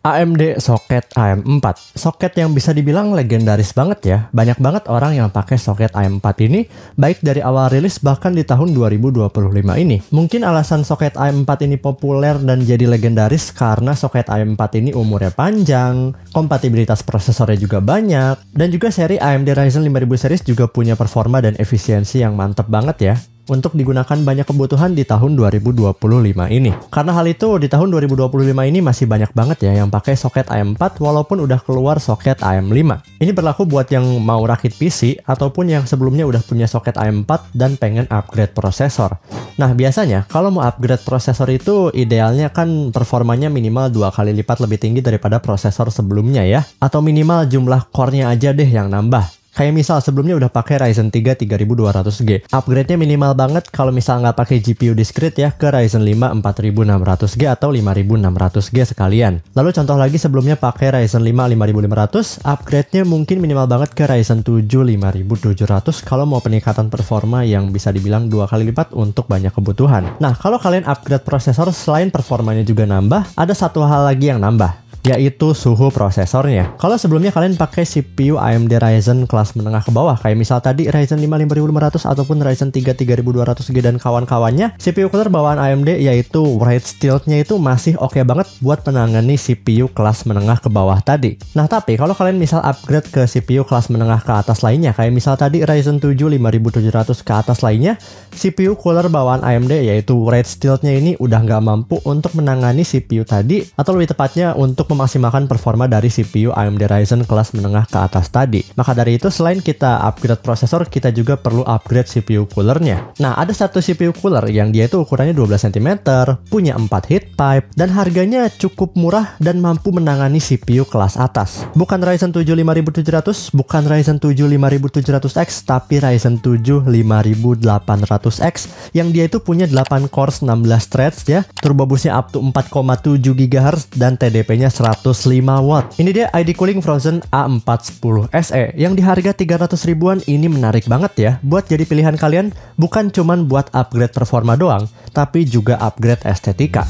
AMD soket AM4, soket yang bisa dibilang legendaris banget ya. Banyak banget orang yang pakai soket AM4 ini, baik dari awal rilis bahkan di tahun 2025 ini. Mungkin alasan soket AM4 ini populer dan jadi legendaris karena soket AM4 ini umurnya panjang, kompatibilitas prosesornya juga banyak, dan juga seri AMD Ryzen 5000 series juga punya performa dan efisiensi yang mantep banget ya untuk digunakan banyak kebutuhan di tahun 2025 ini. Karena hal itu, di tahun 2025 ini masih banyak banget ya yang pakai soket AM4 walaupun udah keluar soket AM5. Ini berlaku buat yang mau rakit PC ataupun yang sebelumnya udah punya soket AM4 dan pengen upgrade prosesor. Nah, biasanya kalau mau upgrade prosesor itu idealnya kan performanya minimal 2 kali lipat lebih tinggi daripada prosesor sebelumnya ya. Atau minimal jumlah core-nya aja deh yang nambah. Kayak misal sebelumnya udah pakai Ryzen 3 3200G. Upgrade-nya minimal banget kalau misal nggak pakai GPU discrete ya ke Ryzen 5 4600G atau 5600G sekalian. Lalu contoh lagi sebelumnya pakai Ryzen 5 5500, upgrade-nya mungkin minimal banget ke Ryzen 7 5700 kalau mau peningkatan performa yang bisa dibilang 2 kali lipat untuk banyak kebutuhan. Nah, kalau kalian upgrade prosesor selain performanya juga nambah, ada satu hal lagi yang nambah, yaitu suhu prosesornya. Kalau sebelumnya kalian pakai CPU AMD Ryzen kelas menengah ke bawah, kayak misal tadi Ryzen 5 5500 ataupun Ryzen 3 3200G dan kawan-kawannya, CPU cooler bawaan AMD yaitu Wraith Stealth-nya itu masih oke banget buat menangani CPU kelas menengah ke bawah tadi. Nah, tapi kalau kalian misal upgrade ke CPU kelas menengah ke atas lainnya, kayak misal tadi Ryzen 7 5700 ke atas lainnya, CPU cooler bawaan AMD yaitu Wraith Stealth-nya ini udah nggak mampu untuk menangani CPU tadi, atau lebih tepatnya untuk memaksimalkan performa dari CPU AMD Ryzen kelas menengah ke atas tadi. Maka dari itu, selain kita upgrade prosesor, kita juga perlu upgrade CPU coolernya. Nah, ada satu CPU cooler yang dia itu ukurannya 12 cm, punya 4 heat pipe, dan harganya cukup murah dan mampu menangani CPU kelas atas. Bukan Ryzen 7 5700, bukan Ryzen 7 5700X, tapi Ryzen 7 5800X yang dia itu punya 8 cores 16 threads ya, turbo busnya up to 4,7 GHz dan TDP-nya 105 watt. Ini dia ID Cooling Frozen A410 SE yang di harga 300 ribuan. Ini menarik banget ya buat jadi pilihan kalian, bukan cuman buat upgrade performa doang, tapi juga upgrade estetika.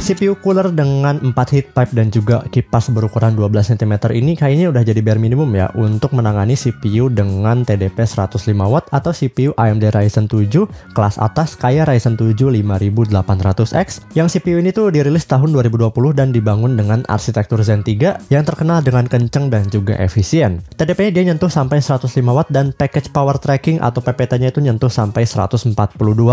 CPU cooler dengan 4 heat pipe dan juga kipas berukuran 12 cm ini kayaknya udah jadi bare minimum ya untuk menangani CPU dengan TDP 105 watt atau CPU AMD Ryzen 7 kelas atas kayak Ryzen 7 5800X yang CPU ini tuh dirilis tahun 2020 dan dibangun dengan arsitektur Zen 3 yang terkenal dengan kenceng dan juga efisien. TDP-nya dia nyentuh sampai 105 watt dan package power tracking atau PPT-nya itu nyentuh sampai 142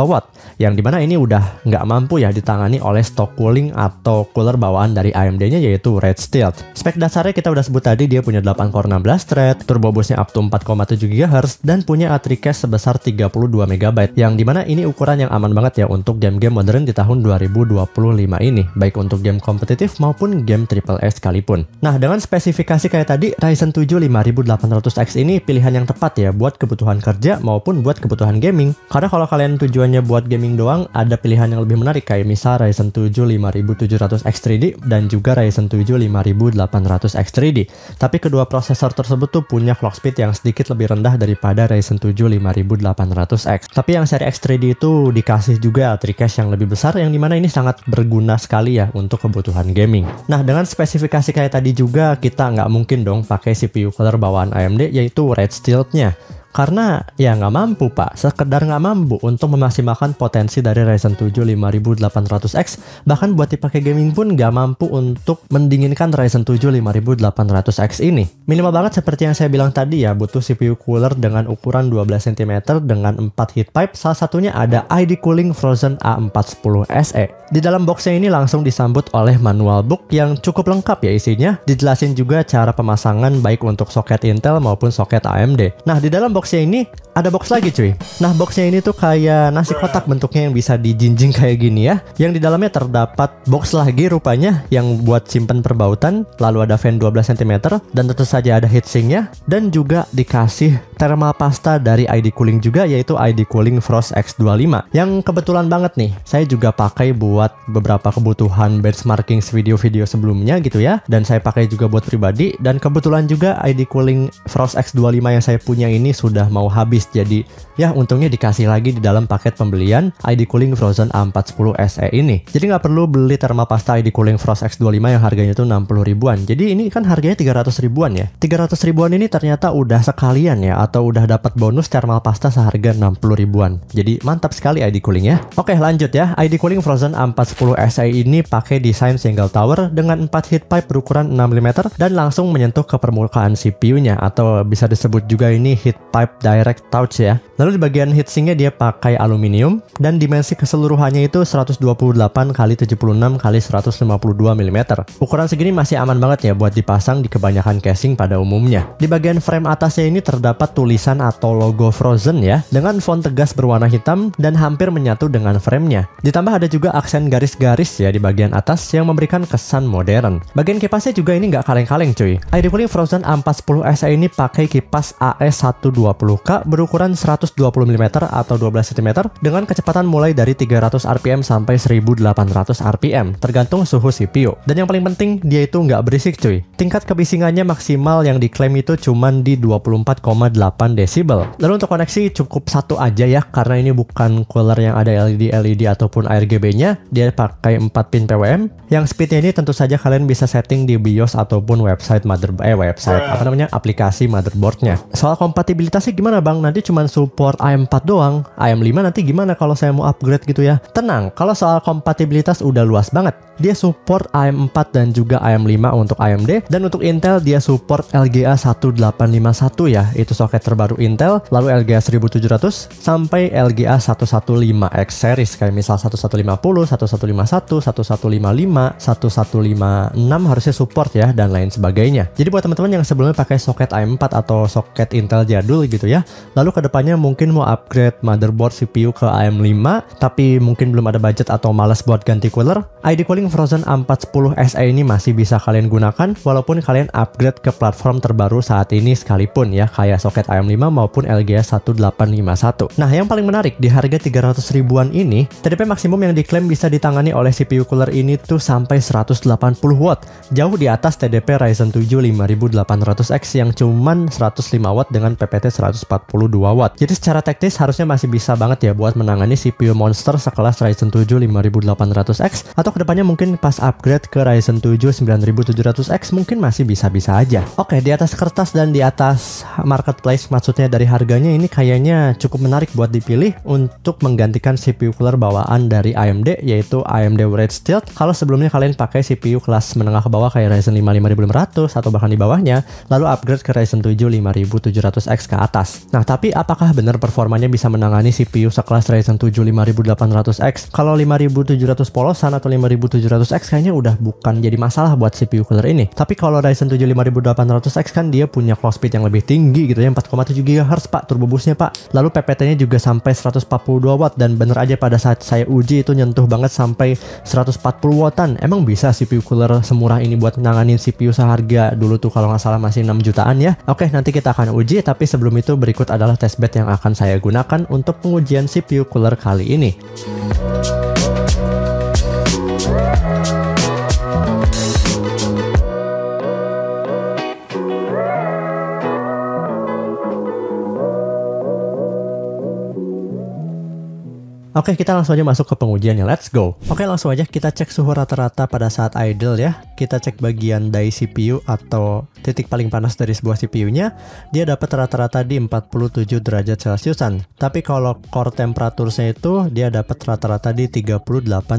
watt yang dimana ini udah nggak mampu ya ditangani oleh stock cooling atau cooler bawaan dari AMD-nya yaitu Wraith Stealth. Spek dasarnya kita udah sebut tadi, dia punya 8 core 16 thread, turbo busnya up to 4,7 GHz dan punya ATRI cache sebesar 32 MB yang dimana ini ukuran yang aman banget ya untuk game-game modern di tahun 2025 ini, baik untuk game kompetitif maupun game AAA sekalipun. Nah, dengan spesifikasi kayak tadi, Ryzen 7 5800X ini pilihan yang tepat ya buat kebutuhan kerja maupun buat kebutuhan gaming. Karena kalau kalian tujuannya buat gaming doang, ada pilihan yang lebih menarik kayak misal Ryzen 7 5700X3D dan juga Ryzen 7 5800X3D. Tapi kedua prosesor tersebut tuh punya clock speed yang sedikit lebih rendah daripada Ryzen 7 5800X. Tapi yang seri X3D itu dikasih juga ATRI cache yang lebih besar yang dimana ini sangat berguna sekali ya untuk kebutuhan gaming. Nah, dengan spesifikasi kayak tadi juga kita nggak mungkin dong pakai CPU cooler bawaan AMD yaitu Wraith Stealth-nya. Karena ya nggak mampu pak, sekedar nggak mampu untuk memaksimalkan potensi dari Ryzen 7 5800X, bahkan buat dipakai gaming pun nggak mampu untuk mendinginkan Ryzen 7 5800X ini. Minimal banget seperti yang saya bilang tadi ya, butuh CPU cooler dengan ukuran 12 cm dengan 4 heat pipe, salah satunya ada ID Cooling Frozen A410 SE. Di dalam boxnya ini langsung disambut oleh manual book yang cukup lengkap ya isinya, dijelasin juga cara pemasangan baik untuk soket Intel maupun soket AMD. Nah, di dalam boxnya ini ada box lagi cuy. Nah boxnya ini tuh kayak nasi kotak bentuknya yang bisa dijinjing kayak gini ya. Yang di dalamnya terdapat box lagi rupanya yang buat simpen perbautan. Lalu ada fan 12 cm dan tentu saja ada heatsinknya. Dan juga dikasih thermal pasta dari ID Cooling juga, yaitu ID Cooling Frost X25. Yang kebetulan banget nih, saya juga pakai buat beberapa kebutuhan benchmarking video-video sebelumnya gitu ya. Dan saya pakai juga buat pribadi. Dan kebetulan juga ID Cooling Frost X25 yang saya punya ini sudah mau habis. Jadi ya untungnya dikasih lagi di dalam paket pembelian ID Cooling Frozen A410 SE ini. Jadi nggak perlu beli thermal pasta ID Cooling Frost X25 yang harganya itu 60 ribuan. Jadi ini kan harganya 300 ribuan ya. 300 ribuan ini ternyata udah sekalian ya, atau udah dapat bonus thermal pasta seharga 60 ribuan. Jadi mantap sekali ID Cooling ya. Oke lanjut ya. ID Cooling Frozen A410 SE ini pakai desain single tower dengan 4 heat pipe berukuran 6 mm dan langsung menyentuh ke permukaan CPU-nya, atau bisa disebut juga ini heat pipe direct touch ya. Lalu di bagian heatsinknya dia pakai aluminium dan dimensi keseluruhannya itu 128 x 76 x 152 mm. Ukuran segini masih aman banget ya buat dipasang di kebanyakan casing pada umumnya. Di bagian frame atasnya ini terdapat tulisan atau logo Frozen ya, dengan font tegas berwarna hitam dan hampir menyatu dengan framenya. Ditambah ada juga aksen garis-garis ya di bagian atas yang memberikan kesan modern. Bagian kipasnya juga ini nggak kaleng-kaleng cuy. ID Cooling Frozen A410 SE ini pakai kipas AS120K berukuran 120 mm atau 12 cm dengan kecepatan mulai dari 300 rpm sampai 1800 rpm tergantung suhu CPU. Dan yang paling penting dia itu nggak berisik cuy. Tingkat kebisingannya maksimal yang diklaim itu cuman di 24,8 desibel. Lalu untuk koneksi cukup satu aja ya, karena ini bukan cooler yang ada LED ataupun RGB-nya. Dia pakai 4 pin PWM. Yang speednya ini tentu saja kalian bisa setting di BIOS ataupun aplikasi motherboardnya. Soal kompatibilitasnya gimana bang? Nanti cuman support AM4 doang. AM5 nanti gimana kalau saya mau upgrade gitu ya? Tenang, kalau soal kompatibilitas udah luas banget. Dia support AM4 dan juga AM5 untuk AMD, dan untuk Intel dia support LGA 1851 ya, itu soket terbaru Intel, lalu LGA 1700 sampai LGA 115X series kayak misal 1150, 1151, 1155, 1156 harusnya support ya, dan lain sebagainya. Jadi buat teman-teman yang sebelumnya pakai soket AM4 atau soket Intel jadul gitu ya, lalu kedepannya mungkin mau upgrade motherboard CPU ke AM5 tapi mungkin belum ada budget atau malas buat ganti cooler, ID Cooling Frozen A410 SE ini masih bisa kalian gunakan walaupun kalian upgrade ke platform terbaru saat ini sekalipun ya, kayak soket AM5 maupun LGA 1851. Nah yang paling menarik, di harga 300 ribuan ini TDP maksimum yang diklaim bisa ditangani oleh CPU cooler ini tuh sampai 180 watt, jauh di atas TDP Ryzen 7 5800X yang cuman 105 watt dengan PPT 142 watt. Jadi secara teknis harusnya masih bisa banget ya buat menangani CPU monster sekelas Ryzen 7 5800X, atau kedepannya mungkin pas upgrade ke Ryzen 7 9700X mungkin masih bisa-bisa aja. Oke, di atas kertas dan di atas marketplace maksudnya dari harganya ini kayaknya cukup menarik buat dipilih untuk menggantikan CPU cooler bawaan dari AMD, yaitu AMD Red Steel. Kalau sebelumnya kalian pakai CPU kelas menengah ke bawah kayak Ryzen 5 5500 atau bahkan di bawahnya, lalu upgrade ke Ryzen 7 5700X ke atas. Nah, tapi apakah benar performanya bisa menangani CPU sekelas Ryzen 7 5800X? Kalau 5700 polosan atau 5700X kayaknya udah bukan jadi masalah buat CPU cooler ini. Tapi kalau Ryzen 7 5800X kan dia punya clock speed yang lebih tinggi gitu ya, 4,7 GHz pak turbo boostnya pak. Lalu PPT-nya juga sampai 142 watt, dan bener aja pada saat saya uji itu nyentuh banget sampai 140 wattan. Emang bisa CPU cooler semurah ini buat nanganin CPU seharga dulu tuh kalau nggak salah masih 6 jutaan ya? Oke, nanti kita akan uji, tapi sebelum itu berikut adalah testbed yang akan saya gunakan untuk pengujian CPU cooler kali ini. Oke, kita langsung aja masuk ke pengujiannya. Let's go. Oke, langsung aja kita cek suhu rata-rata pada saat idle ya. Kita cek bagian die CPU atau titik paling panas dari sebuah CPU-nya. Dia dapat rata-rata di 47 derajat Celciusan. Tapi kalau core temperaturnya itu dia dapat rata-rata di 38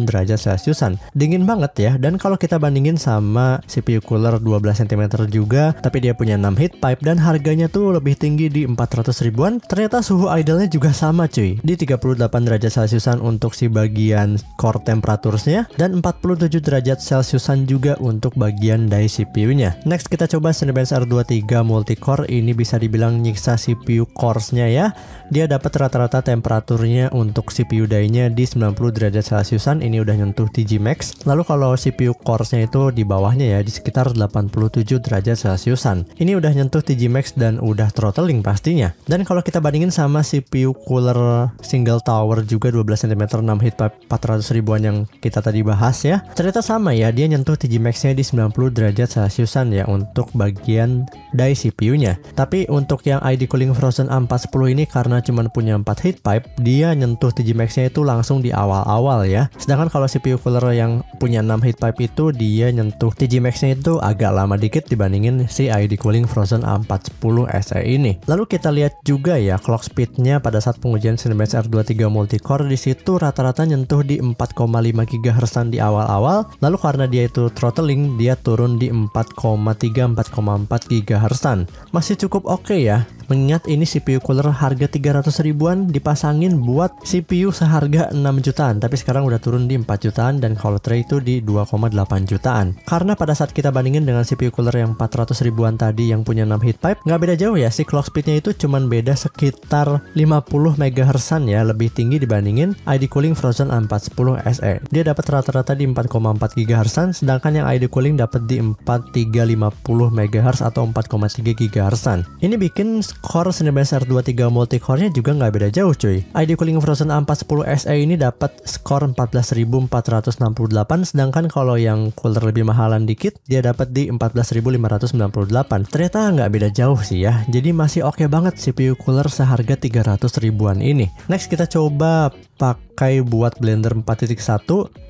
derajat Celciusan. Dingin banget ya. Dan kalau kita bandingin sama CPU cooler 12 cm juga, tapi dia punya 6 heat pipe dan harganya tuh lebih tinggi di 400 ribuan. Ternyata suhu idle-nya juga sama cuy, di 38 derajat Celciusan untuk si bagian core temperaturnya dan 47 derajat Celciusan juga untuk bagian die CPU-nya. Next kita coba Cinebench R23 multicore. Ini bisa dibilang nyiksa CPU cores-nya ya. Dia dapat rata-rata temperaturnya untuk CPU die-nya di 90 derajat Celciusan. Ini udah nyentuh TG max. Lalu kalau CPU cores-nya itu di bawahnya ya, di sekitar 87 derajat Celciusan. Ini udah nyentuh TG max dan udah throttling pastinya. Dan kalau kita bandingin sama CPU cooler single tower juga 12 cm 6 heat pipe 400 ribuan yang kita tadi bahas ya, ternyata sama ya, dia nyentuh TG max-nya di 90 derajat Celciusan ya untuk bagian die CPU-nya. Tapi untuk yang ID Cooling Frozen A410 ini karena cuma punya 4 heat pipe, dia nyentuh TG max-nya itu langsung di awal-awal ya. Sedangkan kalau CPU cooler yang punya 6 heat pipe itu dia nyentuh TG max-nya itu agak lama dikit dibandingin si ID Cooling Frozen A410 SE ini. Lalu kita lihat juga ya clock speed-nya pada saat pengujian Cinebench R23 multicore. Di situ rata-rata nyentuh di 4,5 GHz di awal-awal. Lalu karena dia itu throttling, dia turun di 4,3-4,4 GHz. Masih cukup oke ya. Mengingat ini CPU cooler harga 300 ribuan dipasangin buat CPU seharga 6 jutaan, tapi sekarang udah turun di 4 jutaan dan kalau tray itu di 2,8 jutaan. Karena pada saat kita bandingin dengan CPU cooler yang 400 ribuan tadi yang punya 6 heat pipe, nggak beda jauh ya, si clock speednya itu cuman beda sekitar 50 MHz ya, lebih tinggi dibandingin ID Cooling Frozen A410 SE. Dia dapat rata-rata di 4,4 GHz, sedangkan yang ID Cooling dapat di 4350 MHz atau 4,3 GHz. Ini bikin skor Cinebench R23 multicore-nya juga nggak beda jauh cuy. ID Cooling Frozen A410 SE ini dapat skor 14.468, sedangkan kalau yang cooler lebih mahalan dikit dia dapat di 14.598. Ternyata nggak beda jauh sih ya. Jadi masih oke banget CPU cooler seharga 300 ribuan ini. Next kita coba pakai buat Blender 4.1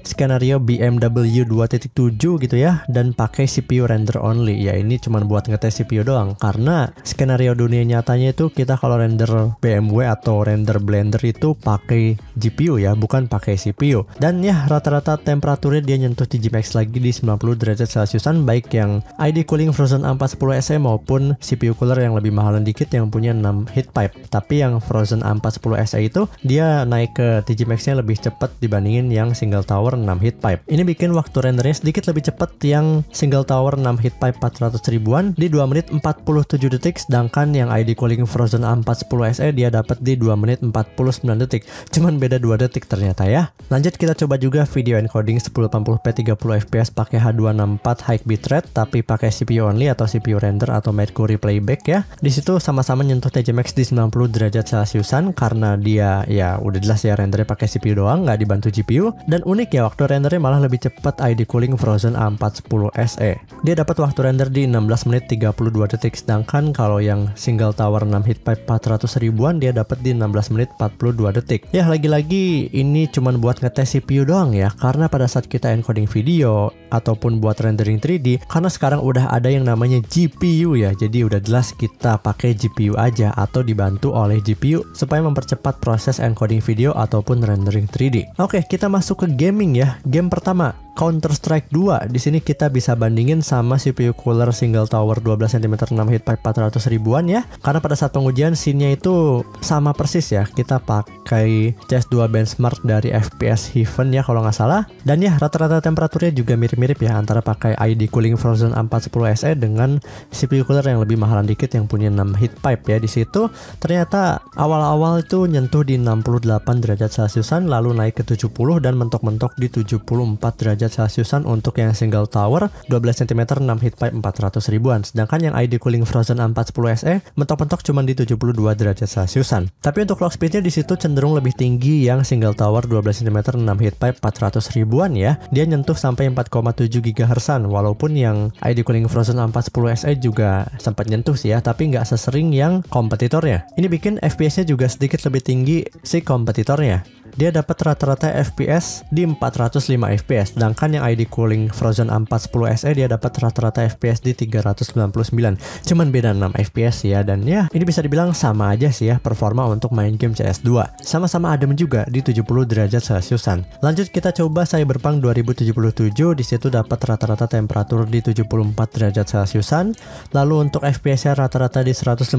skenario BMW 2.7 gitu ya, dan pakai CPU render only. Ya ini cuma buat ngetes CPU doang, karena skenario dunia nyatanya itu kita kalau render BMW atau render Blender itu pakai GPU ya, bukan pakai CPU. Dan ya rata-rata temperaturnya dia nyentuh TG max lagi di 90 derajat Celciusan, baik yang ID Cooling Frozen A410 SE maupun CPU cooler yang lebih mahalan dikit yang punya 6 heat pipe. Tapi yang Frozen A410 SE itu dia naik ke TG max-nya lebih cepat dibandingin yang single tower 6 heat pipe. Ini bikin waktu rendernya sedikit lebih cepat yang single tower 6 heat pipe 400 ribuan di 2 menit 47 detik, sedangkan yang ID Cooling Frozen A410 SE dia dapat di 2 menit 49 detik. Cuman beda 2 detik ternyata ya. Lanjut kita coba juga video encoding 1080p 30 fps pakai H264 high bitrate tapi pakai CPU only atau CPU render atau Mercury playback ya. Di situ sama-sama nyentuh TG max di 90 derajat Celciusan karena dia ya udah jelas ya rendernya pakai CPU doang, nggak dibantu GPU. Dan unik ya, waktu rendernya malah lebih cepat ID Cooling Frozen A410 SE. Dia dapat waktu render di 16 menit 32 detik, sedangkan kalau yang single tower 6 heat pipe 400 ribuan dia dapat di 16 menit 42 detik. Ya lagi-lagi ini cuman buat ngetes CPU doang ya, karena pada saat kita encoding video ataupun buat rendering 3D, karena sekarang udah ada yang namanya GPU ya, jadi udah jelas kita pakai GPU aja atau dibantu oleh GPU supaya mempercepat proses encoding video ataupun rendering 3D. Oke, kita masuk ke gaming ya. Game pertama, Counter-Strike 2. Di sini kita bisa bandingin sama CPU cooler single tower 12 cm 6 heat pipe 400 ribuan ya. Karena pada saat pengujian scene-nya itu sama persis ya. Kita pakai CS2 benchmark dari FPS Heaven ya kalau nggak salah. Dan ya rata-rata temperaturnya juga mirip-mirip ya antara pakai ID Cooling Frozen A410 SE dengan CPU cooler yang lebih mahalan dikit yang punya 6 heat pipe ya. Di situ ternyata awal-awal itu nyentuh di 68 derajat Celciusan lalu naik ke 70 dan mentok-mentok di 74 derajat Celciusan untuk yang single tower 12 cm 6 heat pipe 400 ribuan, sedangkan yang ID Cooling Frozen A410 SE mentok-mentok cuma di 72 derajat Celciusan. Tapi untuk clock speednya di situ cenderung lebih tinggi yang single tower 12 cm 6 heat pipe 400 ribuan ya. Dia nyentuh sampai 4,7 GHz, walaupun yang ID Cooling Frozen A410 SE juga sempat nyentuh sih ya, tapi nggak sesering yang kompetitornya. Ini bikin FPS-nya juga sedikit lebih tinggi si kompetitornya. Dia dapat rata-rata FPS di 405 FPS, sedangkan yang ID Cooling Frozen A410 SE dia dapat rata-rata FPS di 399. Cuman beda 6 FPS ya, dan ya ini bisa dibilang sama aja sih ya performa untuk main game CS2. Sama-sama adem juga di 70 derajat Celciusan. Lanjut kita coba Cyberpunk 2077. Di situ dapat rata-rata temperatur di 74 derajat Celciusan. Lalu untuk FPS-nya rata-rata di 158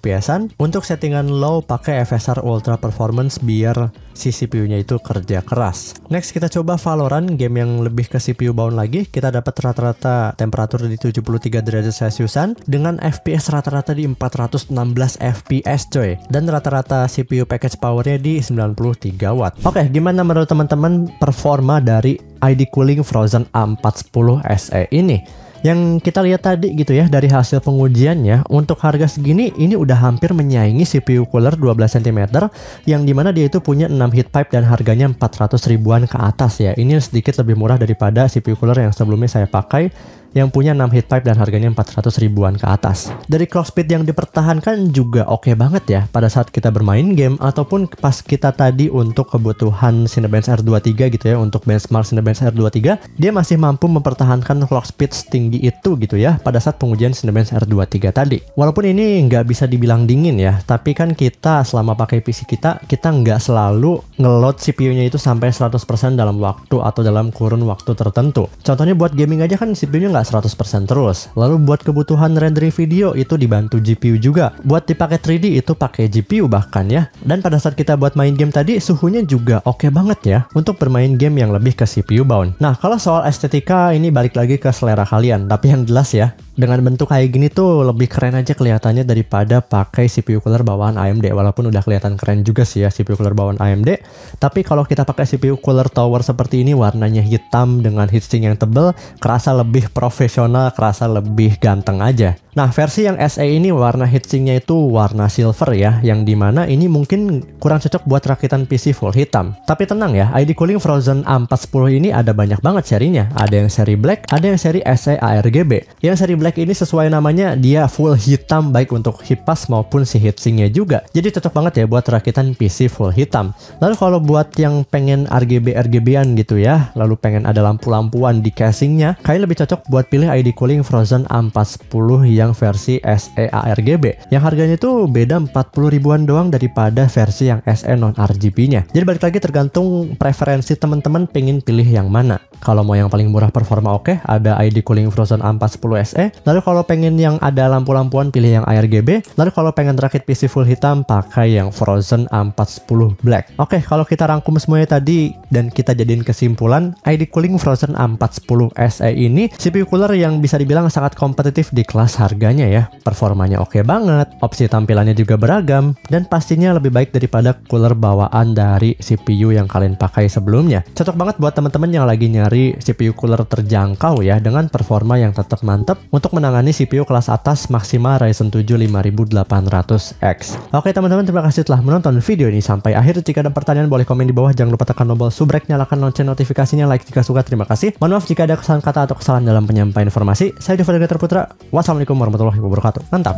FPS-an. Untuk settingan low pakai FSR Ultra Performance biar si CPU-nya itu kerja keras. Next kita coba Valorant, game yang lebih ke CPU bound lagi. Kita dapat rata-rata temperatur di 73 derajat Celciusan dengan FPS rata-rata di 416 FPS coy. Dan rata-rata CPU package powernya di 93 watt. Oke, gimana menurut teman-teman performa dari ID Cooling Frozen A410 SE ini? Yang kita lihat tadi gitu ya, dari hasil pengujiannya, untuk harga segini ini udah hampir menyaingi CPU cooler 12 cm yang dimana dia itu punya 6 heat pipe dan harganya 400 ribuan ke atas ya. Ini sedikit lebih murah daripada CPU cooler yang sebelumnya saya pakai yang punya 6 heat pipe dan harganya 400 ribuan ke atas. Dari clock speed yang dipertahankan juga oke banget ya pada saat kita bermain game ataupun pas kita tadi untuk kebutuhan Cinebench R23 gitu ya, untuk benchmark Cinebench R23, dia masih mampu mempertahankan clock speed setinggi itu gitu ya pada saat pengujian Cinebench R23 tadi. Walaupun ini nggak bisa dibilang dingin ya, tapi kan kita selama pakai PC kita nggak selalu ngeload CPU-nya itu sampai 100% dalam waktu atau dalam kurun waktu tertentu. Contohnya buat gaming aja kan CPU-nya nggak 100% terus. Lalu buat kebutuhan rendering video itu dibantu GPU juga. Buat dipakai 3D itu pakai GPU bahkan ya. Dan pada saat kita buat main game tadi suhunya juga oke banget ya untuk bermain game yang lebih ke CPU bound. Nah, kalau soal estetika ini balik lagi ke selera kalian. Tapi yang jelas ya, dengan bentuk kayak gini tuh lebih keren aja kelihatannya daripada pakai CPU cooler bawaan AMD. Walaupun udah kelihatan keren juga sih ya CPU cooler bawaan AMD, tapi kalau kita pakai CPU cooler tower seperti ini, warnanya hitam dengan heatsink yang tebel, kerasa lebih profesional, kerasa lebih ganteng aja. Nah, versi yang SE ini warna heatsinknya itu warna silver ya, yang dimana ini mungkin kurang cocok buat rakitan PC full hitam. Tapi tenang ya, ID Cooling Frozen A410 ini ada banyak banget serinya. Ada yang seri black, ada yang seri SE ARGB. Yang seri black ini sesuai namanya, dia full hitam baik untuk kipas maupun si heatsinknya juga. Jadi cocok banget ya buat rakitan PC full hitam. Lalu kalau buat yang pengen RGB-RGB-an gitu ya, lalu pengen ada lampu-lampuan di casingnya, kayaknya lebih cocok buat pilih ID Cooling Frozen A410 yang versi SE ARGB. Yang harganya tuh beda 40 ribuan doang daripada versi yang SE non RGB-nya. Jadi balik lagi tergantung preferensi teman-teman pengen pilih yang mana. Kalau mau yang paling murah performa oke, ada ID Cooling Frozen A410 SE. Lalu kalau pengen yang ada lampu-lampuan pilih yang ARGB. Lalu kalau pengen rakit PC full hitam pakai yang Frozen A410 Black. Oke, kalau kita rangkum semuanya tadi dan kita jadiin kesimpulan, ID Cooling Frozen A410 SE ini CPU cooler yang bisa dibilang sangat kompetitif di kelas harganya ya. Performanya oke banget, opsi tampilannya juga beragam, dan pastinya lebih baik daripada cooler bawaan dari CPU yang kalian pakai sebelumnya. Cocok banget buat teman-teman yang lagi nyari CPU cooler terjangkau ya, dengan performa yang tetap mantap untuk menangani CPU kelas atas maksimal Ryzen 7 5800X. Oke teman-teman, terima kasih telah menonton video ini sampai akhir. Jika ada pertanyaan boleh komen di bawah, jangan lupa tekan tombol subrek, nyalakan lonceng notifikasinya, like jika suka, terima kasih. Mohon maaf jika ada kesalahan kata atau kesalahan dalam penyampaian informasi. Saya Deva Putra. Wassalamualaikum warahmatullahi wabarakatuh. Mantap.